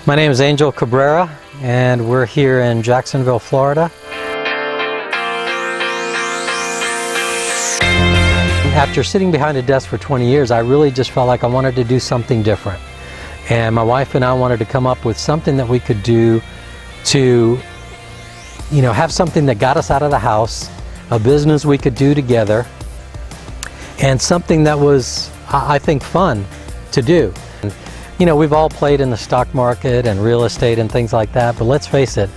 My name is Cabrera, and we're here in Jacksonville, Florida. After sitting behind a desk for 20 years, I really just felt like I wanted to do something different. And my wife and I wanted to come up with something that we could do to, have something that got us out of the house, a business we could do together, and something that was, I think, fun to do. We've all played in the stock market and real estate and things like that, but let's face it,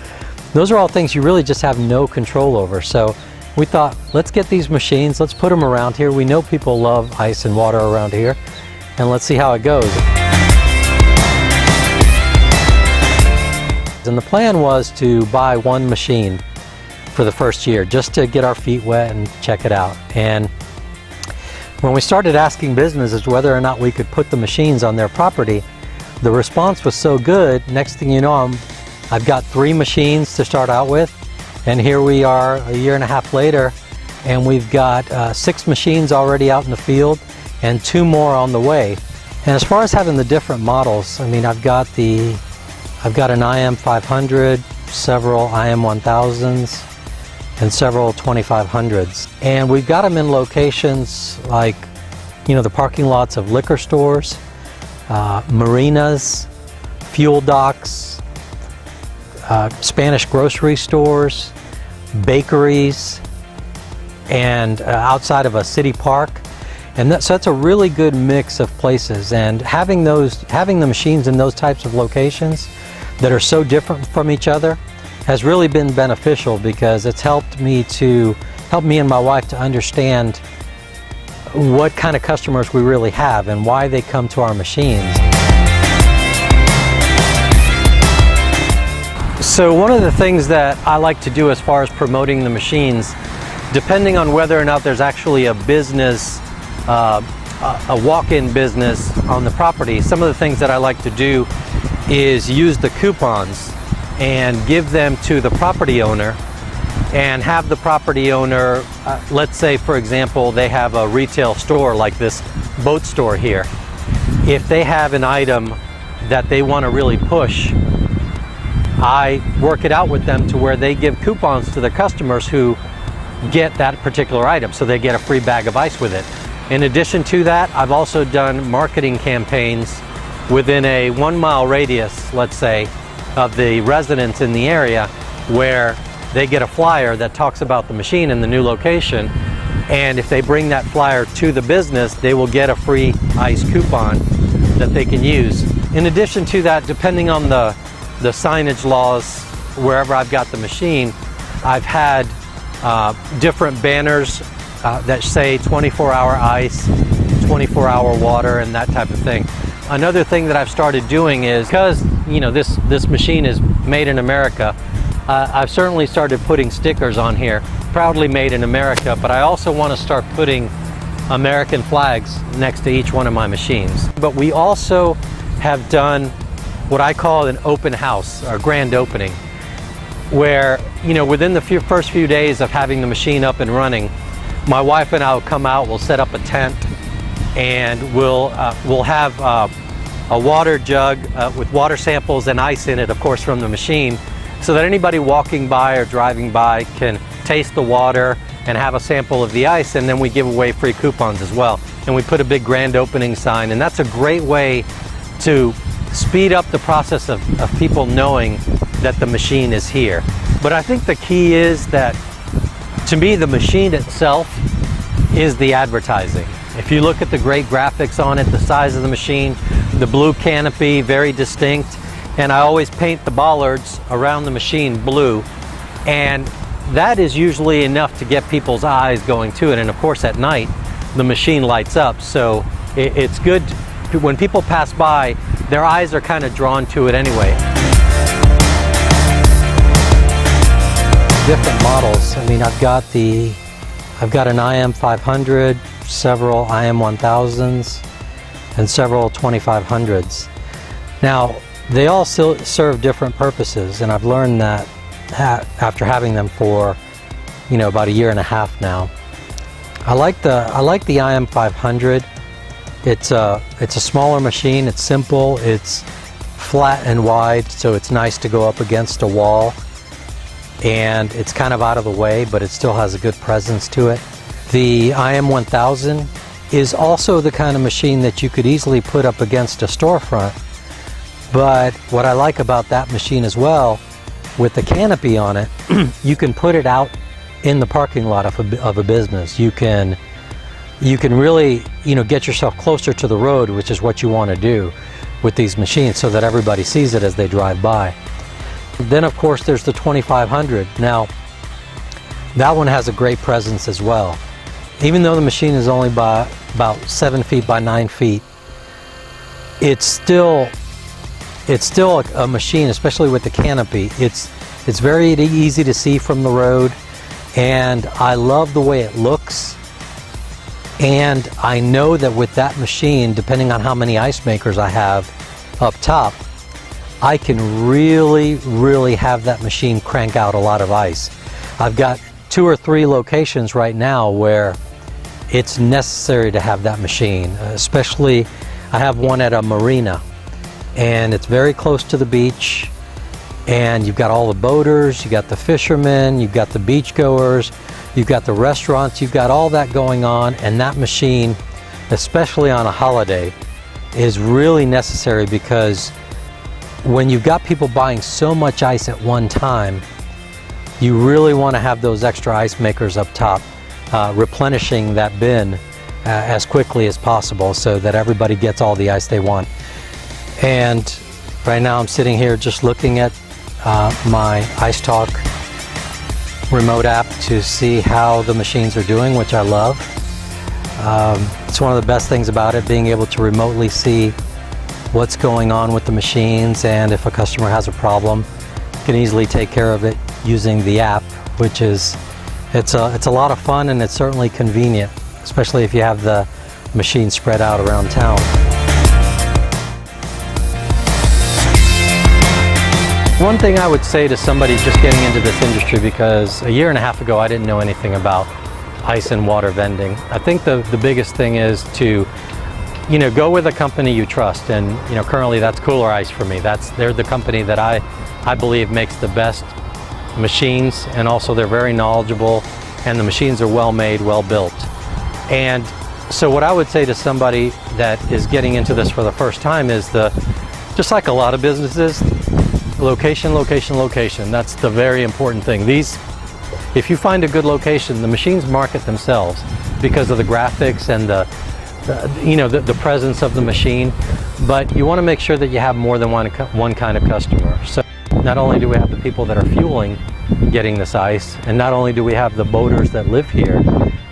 those are all things you really just have no control over. So we thought, let's get these machines, let's put them around here. We know people love ice and water around here, and let's see how it goes. And the plan was to buy one machine for the first year, just to get our feet wet and check it out. And when we started asking businesses whether or not we could put the machines on their property, the response was so good. Next thing you know, I've got 3 machines to start out with, and here we are a year and a half later, and we've got 6 machines already out in the field and 2 more on the way. And as far as having the different models, I've got an IM500, several IM1000s, and several 2500s. And we've got them in locations like, the parking lots of liquor stores, marinas, fuel docks, Spanish grocery stores, bakeries, and outside of a city park. And so that's a really good mix of places. And having the machines in those types of locations that are so different from each other has really been beneficial, because it's helped me and my wife to understand what kind of customers we really have and why they come to our machines. So one of the things that I like to do as far as promoting the machines, depending on whether or not there's actually a business, a walk-in business on the property, some of the things that I like to do is use the coupons and give them to the property owner, and have the property owner, let's say for example they have a retail store like this boat store here. If they have an item that they want to really push, I work it out with them to where they give coupons to the customers who get that particular item, so they get a free bag of ice with it. In addition to that, I've also done marketing campaigns within a 1-mile radius, let's say, of the residents in the area, where they get a flyer that talks about the machine in the new location, and if they bring that flyer to the business, they will get a free ice coupon that they can use. In addition to that, depending on the signage laws wherever I've got the machine, I've had different banners that say 24-hour ice, 24-hour water, and that type of thing. Another thing that I've started doing is, because this machine is made in America, I've certainly started putting stickers on here, proudly made in America, but I also want to start putting American flags next to each one of my machines. But we also have done what I call an open house, or grand opening, where within the first few days of having the machine up and running, my wife and I will come out, we'll set up a tent, and we'll have a water jug with water samples and ice in it, of course, from the machine, so that anybody walking by or driving by can taste the water and have a sample of the ice. And then we give away free coupons as well. And we put a big grand opening sign, and that's a great way to speed up the process of people knowing that the machine is here. But I think the key is that, to me, the machine itself is the advertising. If you look at the great graphics on it, the size of the machine, the blue canopy, very distinct, and I always paint the bollards around the machine blue, and that is usually enough to get people's eyes going to it. And of course at night the machine lights up, so it's good when people pass by, their eyes are kind of drawn to it anyway. Different models. I've got an IM500, several IM1000s, and several 2500s. Now, they all serve different purposes, and I've learned that after having them for about a year and a half now. I like the IM500. It's a smaller machine. It's simple. flat and wide, so it's nice to go up against a wall, and it's kind of out of the way, but it still has a good presence to it. The IM1000 is also the kind of machine that you could easily put up against a storefront, but what I like about that machine as well, with the canopy on it, you can put it out in the parking lot of a business. You can really, get yourself closer to the road, which is what you want to do with these machines, so that everybody sees it as they drive by. Then of course there's the 2500. Now that one has a great presence as well. Even though the machine is only by about 7 feet by 9 feet, it's still a machine, especially with the canopy. It's very easy to see from the road, and I love the way it looks. And I know that with that machine, depending on how many ice makers I have up top, I can really have that machine crank out a lot of ice. I've got 2 or 3 locations right now where it's necessary to have that machine. Especially, I have one at a marina, and it's very close to the beach, and you've got all the boaters, you've got the fishermen, you've got the beachgoers, you've got the restaurants, you've got all that going on, and that machine, especially on a holiday, is really necessary, because when you've got people buying so much ice at one time, you really want to have those extra ice makers up top replenishing that bin as quickly as possible, so that everybody gets all the ice they want. And right now I'm sitting here just looking at my Ice Talk remote app to see how the machines are doing, which I love. It's one of the best things about it, being able to remotely see what's going on with the machines, and if a customer has a problem, you can easily take care of it using the app, which is it's a lot of fun, and it's certainly convenient, especially if you have the machine spread out around town. One thing I would say to somebody just getting into this industry, because a year and a half ago I didn't know anything about ice and water vending, I think the biggest thing is to go with a company you trust, and currently that's Kooler Ice for me. They're the company that I believe makes the best machines, and also they're very knowledgeable, and the machines are well made, well built. And so what I would say to somebody that is getting into this for the first time is, just like a lot of businesses, location, location, location. That's the very important thing. If you find a good location, the machines market themselves because of the graphics and the presence of the machine. But you want to make sure that you have more than one kind of customer. So not only do we have the people that are fueling getting this ice, and not only do we have the boaters that live here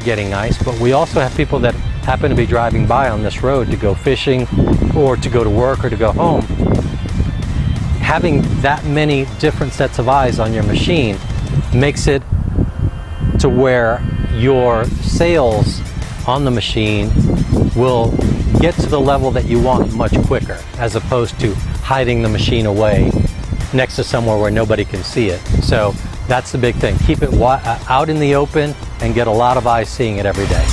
getting ice, but we also have people that happen to be driving by on this road to go fishing, or to go to work, or to go home. Having that many different sets of eyes on your machine makes it to where your sales on the machine will get to the level that you want much quicker, as opposed to hiding the machine away next to somewhere where nobody can see it. So that's the big thing. Keep it out in the open and get a lot of eyes seeing it every day.